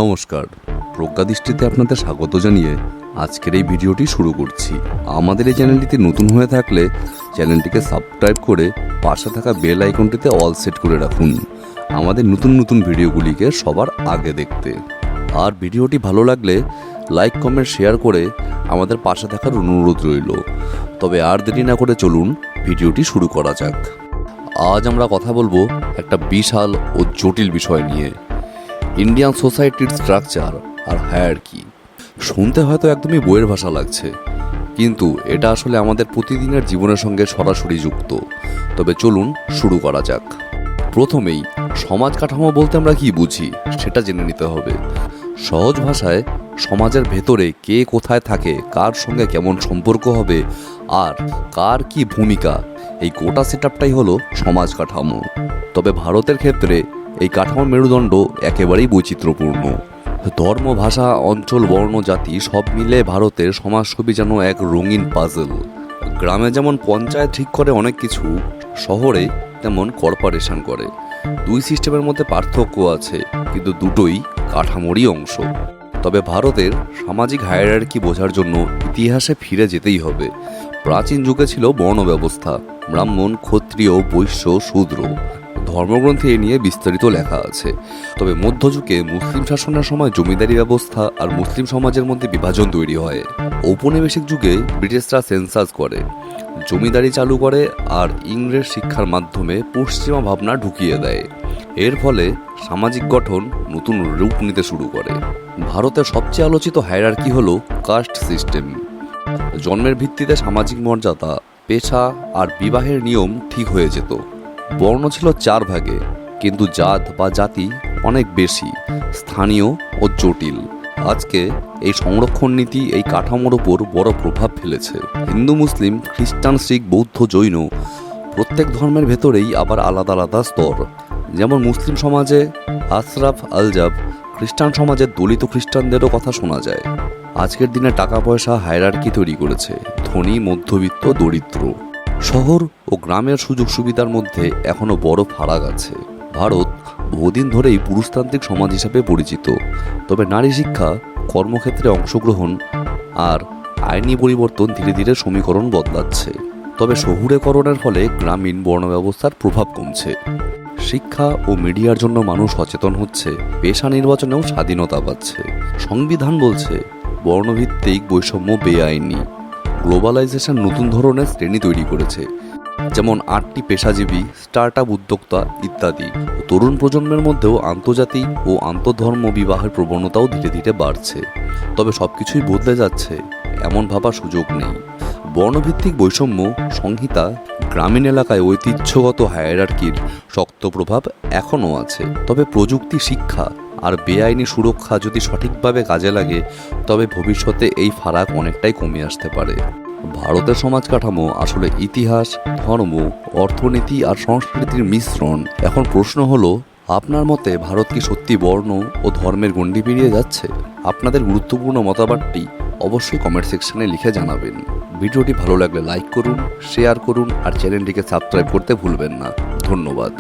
নমস্কার, প্রজ্ঞা দৃষ্টিতে আপনাদের স্বাগত জানিয়ে আজকের এই ভিডিওটি শুরু করছি। আমাদের এই চ্যানেলটিতে নতুন হয়ে থাকলে চ্যানেলটিকে সাবস্ক্রাইব করে পাশে থাকা বেল আইকনটিতে অল সেট করে রাখুন আমাদের নতুন নতুন ভিডিওগুলিকে সবার আগে দেখতে। আর ভিডিওটি ভালো লাগলে লাইক কমেন্ট শেয়ার করে আমাদের পাশে থাকার অনুরোধ রইল। তবে আর দেরি না করে চলুন ভিডিওটি শুরু করা যাক। আজ আমরা কথা বলবো একটা বিশাল ও জটিল বিষয় নিয়ে, ইন্ডিয়ান সোসাইটির স্ট্রাকচার আর হায়ারার্কি। শুনতে হয়তো একদমই বইয়ের ভাষা লাগছে, কিন্তু এটা আসলে আমাদের প্রতিদিনের জীবনের সঙ্গে সরাসরি যুক্ত। তবে চলুন শুরু করা যাক। প্রথমেই সমাজ কাঠামো বলতে আমরা কি বুঝি সেটা জেনে নিতে হবে। সহজ ভাষায় সমাজের ভেতরে কে কোথায় থাকে, কার সঙ্গে কেমন সম্পর্ক হবে আর কার কি ভূমিকা, এই গোটা সেটআপটাই হলো সমাজ কাঠামো। তবে ভারতের ক্ষেত্রে এই কাঠামোর মেরুদণ্ড একেবারেই বৈচিত্র্যপূর্ণ। ধর্ম, ভাষা, অঞ্চল, বর্ণ, জাতি সব মিলে ভারতের সমাজছবি যেন এক রঙিন পাজল। গ্রামে যেমন পঞ্চায়েত ঠিক করে অনেক কিছু, শহরে তেমন কর্পোরেশন করে। দুই সিস্টেমের মধ্যে পার্থক্য আছে, কিন্তু দুটোই কাঠামোরই অংশ। তবে ভারতের সামাজিক হায়ারার্কি বোঝার জন্য ইতিহাসে ফিরে যেতেই হবে। প্রাচীন যুগে ছিল বর্ণ ব্যবস্থা, ব্রাহ্মণ, ক্ষত্রিয়, বৈশ্য, শূদ্র। ধর্মগ্রন্থে এ নিয়ে বিস্তারিত লেখা আছে। তবে মধ্যযুগে মুসলিম শাসনের সময় জমিদারি ব্যবস্থা আর মুসলিম সমাজের মধ্যে বিভাজন তৈরি হয়। ঔপনিবেশিক যুগে ব্রিটিশরা সেন্সাস করে, জমিদারি চালু করে আর ইংরেজ শিক্ষার মাধ্যমে পশ্চিমা ভাবনা ঢুকিয়ে দেয়। এর ফলে সামাজিক গঠন নতুন রূপ নিতে শুরু করে। ভারতের সবচেয়ে আলোচিত হায়ারার্কি হলো কাস্ট সিস্টেম। জন্মের ভিত্তিতে সামাজিক মর্যাদা, পেশা আর বিবাহের নিয়ম ঠিক হয়ে যেত। বর্ণ ছিল 4 ভাগে, কিন্তু জাত বা জাতি অনেক বেশি, স্থানীয় ও জটিল। আজকে এই সংরক্ষণ নীতি এই কাঠামোর উপর বড় প্রভাব ফেলেছে। হিন্দু, মুসলিম, খ্রিস্টান, শিখ, বৌদ্ধ, জৈন প্রত্যেক ধর্মের ভেতরেই আবার আলাদা আলাদা স্তর। যেমন মুসলিম সমাজে আশরাফ আলজাব, খ্রিস্টান সমাজে দলিত খ্রিস্টানদেরও কথা শোনা যায়। আজকের দিনে টাকা পয়সা হায়ারার্কি তৈরি করেছে, ধনী, মধ্যবিত্ত, দরিদ্র। শহর ও গ্রামের সুযোগ সুবিধার মধ্যে এখনো বড় ফারাক আছে। ভারত বহুদিন ধরেই পুরুষতান্ত্রিক সমাজ হিসাবে পরিচিত। তবে নারী শিক্ষা, কর্মক্ষেত্রে অংশগ্রহণ আর আইনি পরিবর্তন ধীরে ধীরে সমীকরণ বদলাচ্ছে। তবে শহুরেকরণের ফলে গ্রামীণ বর্ণ ব্যবস্থার প্রভাব কমছে। শিক্ষা ও মিডিয়ার জন্য মানুষ সচেতন হচ্ছে, পেশা নির্বাচনেও স্বাধীনতা পাচ্ছে। সংবিধান বলছে বর্ণভিত্তিক বৈষম্য বেআইনি। গ্লোবালাইজেশন নতুন ধরনের শ্রেণী তৈরি করেছে, যেমন 8টি পেশাজীবী, স্টার্ট আপ উদ্যোক্তা ইত্যাদি। তরুণ প্রজন্মের মধ্যেও আন্তর্জাতিক ও আন্তঃধর্ম বিবাহের প্রবণতাও ধীরে ধীরে বাড়ছে। তবে সবকিছুই বদলে যাচ্ছে এমন ভাবার সুযোগ নেই। বর্ণভিত্তিক বৈষম্য সংহিতা, গ্রামীণ এলাকায় ঐতিহ্যগত হায়ারার্কির শক্ত প্রভাব এখনও আছে। তবে প্রযুক্তি, শিক্ষা আর বেআইনি সুরক্ষা যদি সঠিকভাবে কাজে লাগে, তবে ভবিষ্যতে এই ফারাক অনেকটাই কমে আসতে পারে। ভারতের সমাজ কাঠামো আসলে ইতিহাস, ধর্ম, অর্থনীতি আর সংস্কৃতির মিশ্রণ। এখন প্রশ্ন হলো, আপনার মতে ভারত কি সত্যি বর্ণ ও ধর্মের গণ্ডি পেরিয়ে যাচ্ছে? আপনাদের গুরুত্বপূর্ণ মতামতটি অবশ্যই কমেন্ট সেকশনে লিখে জানাবেন। ভিডিওটি ভালো লাগলে লাইক করুন, শেয়ার করুন আর চ্যানেলটিকে সাবস্ক্রাইব করতে ভুলবেন না। ধন্যবাদ।